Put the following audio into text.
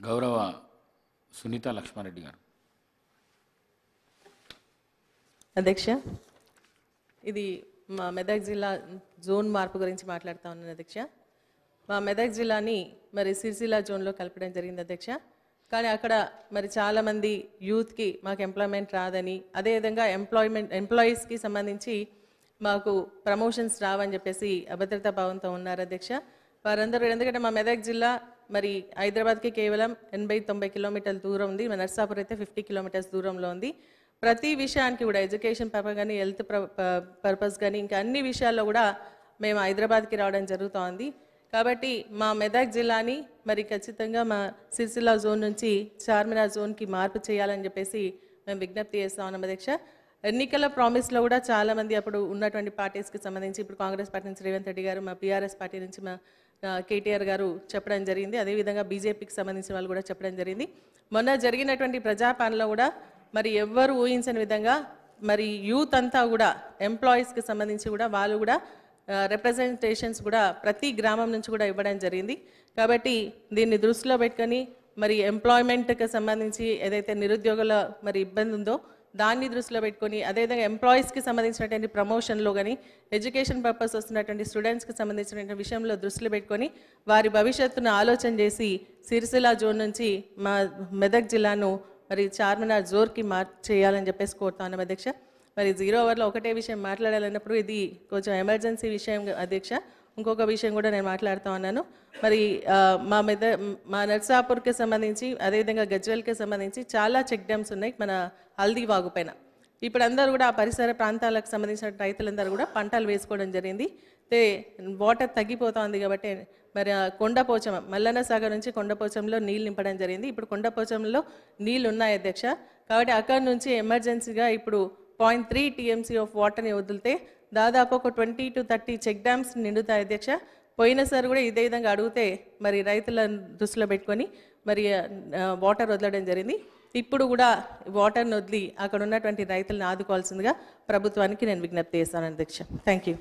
గౌరవ సునీత లక్ష్మారెడ్డి గారు. అధ్యక్ష, ఇది మా మెదక్ జిల్లా జోన్ మార్పు గురించి మాట్లాడుతూ ఉన్నాను అధ్యక్ష. మా మెదక్ జిల్లాని మరి సిరిసిల్ల జోన్లో కలపడం జరిగింది అధ్యక్ష. కానీ అక్కడ మరి చాలామంది యూత్కి మాకు ఎంప్లాయ్మెంట్ రాదని, అదేవిధంగా ఎంప్లాయీస్కి సంబంధించి మాకు ప్రమోషన్స్ రావని చెప్పేసి అభద్రతా భావంతో ఉన్నారు అధ్యక్ష. వారందరూ ఎందుకంటే మా మెదక్ జిల్లా మరి హైదరాబాద్కి కేవలం 80-90 కిలోమీటర్ల దూరం ఉంది. మా నర్సాపూర్ అయితే 50 కిలోమీటర్స్ దూరంలో ఉంది. ప్రతి విషయానికి కూడా ఎడ్యుకేషన్ పర్పస్ కానీ, హెల్త్ పర్పస్ కానీ, ఇంకా అన్ని విషయాల్లో కూడా మేము హైదరాబాద్కి రావడం జరుగుతోంది. కాబట్టి మా మెదక్ జిల్లాని మరి ఖచ్చితంగా మా సిరిసిల్ల జోన్ నుంచి చార్మినార్ జోన్కి మార్పు చేయాలని చెప్పేసి మేము విజ్ఞప్తి చేస్తా ఉన్నాం అధ్యక్ష. ఎన్నికల ప్రామిస్లో కూడా చాలామంది అప్పుడు ఉన్నటువంటి పార్టీస్కి సంబంధించి, ఇప్పుడు కాంగ్రెస్ పార్టీ నుంచి రేవంత్ రెడ్డి గారు, మా బీఆర్ఎస్ పార్టీ నుంచి మా కేటీఆర్ గారు చెప్పడం జరిగింది. అదేవిధంగా బీజేపీకి సంబంధించిన వాళ్ళు కూడా చెప్పడం జరిగింది. మొన్న జరిగినటువంటి ప్రజాపాలనలో కూడా మరి ఎవ్వరు ఊహించని విధంగా మరి యూత్ అంతా కూడా ఎంప్లాయీస్కి సంబంధించి కూడా వాళ్ళు కూడా రిప్రజెంటేషన్స్ కూడా ప్రతి గ్రామం నుంచి కూడా ఇవ్వడం జరిగింది. కాబట్టి దీన్ని దృష్టిలో పెట్టుకొని మరి ఎంప్లాయ్మెంట్కి సంబంధించి ఏదైతే నిరుద్యోగుల మరి ఇబ్బంది ఉందో దాన్ని దృష్టిలో పెట్టుకొని, అదేవిధంగా ఎంప్లాయీస్కి సంబంధించినటువంటి ప్రమోషన్లో కానీ, ఎడ్యుకేషన్ పర్పస్ వస్తున్నటువంటి స్టూడెంట్స్కి సంబంధించినటువంటి విషయంలో దృష్టిలో పెట్టుకొని వారి భవిష్యత్తును ఆలోచన చేసి సిరిసిల్ల జోన్ నుంచి మా మెదక్ జిల్లాను మరి చార్మినార్ జోన్కి చేయాలని చెప్పేసి కోరుతాను అధ్యక్ష. మరి 0 అవర్లో ఒకటే విషయం మాట్లాడాలన్నప్పుడు ఇది కొంచెం ఎమర్జెన్సీ విషయం అధ్యక్ష. ఇంకొక విషయం కూడా నేను మాట్లాడుతూ ఉన్నాను. మరి మా నర్సాపూర్కి సంబంధించి, అదేవిధంగా గజ్వెల్కి సంబంధించి చాలా చెక్ డ్యామ్స్ ఉన్నాయి మన హల్దీ వాగు పైన. ఇప్పుడు అందరూ కూడా ఆ పరిసర ప్రాంతాలకు సంబంధించిన రైతులందరూ కూడా పంటలు వేసుకోవడం జరిగింది. వాటర్ తగ్గిపోతుంది కాబట్టి మరి కొండపోచం మల్లన్న సాగర్ నుంచి కొండపోచంలో నీళ్ళు నింపడం జరిగింది. ఇప్పుడు కొండపోచంలో నీళ్ళు ఉన్నాయి అధ్యక్ష. కాబట్టి అక్కడి నుంచి ఎమర్జెన్సీగా ఇప్పుడు 0.3 TMC ఆఫ్ వాటర్ని వదిలితే దాదాపు ఒక 20 to 30 చెక్ డ్యామ్స్ నిండుతాయి అధ్యక్ష. పోయినసారి కూడా ఇదే విధంగా అడిగితే మరి రైతుల దృష్టిలో పెట్టుకొని మరి వాటర్ వదలడం జరిగింది. ఇప్పుడు కూడా వాటర్ని వదిలి అక్కడ ఉన్నటువంటి రైతులను ఆదుకోవాల్సిందిగా ప్రభుత్వానికి నేను విజ్ఞప్తి చేస్తాను అధ్యక్ష. Thank you.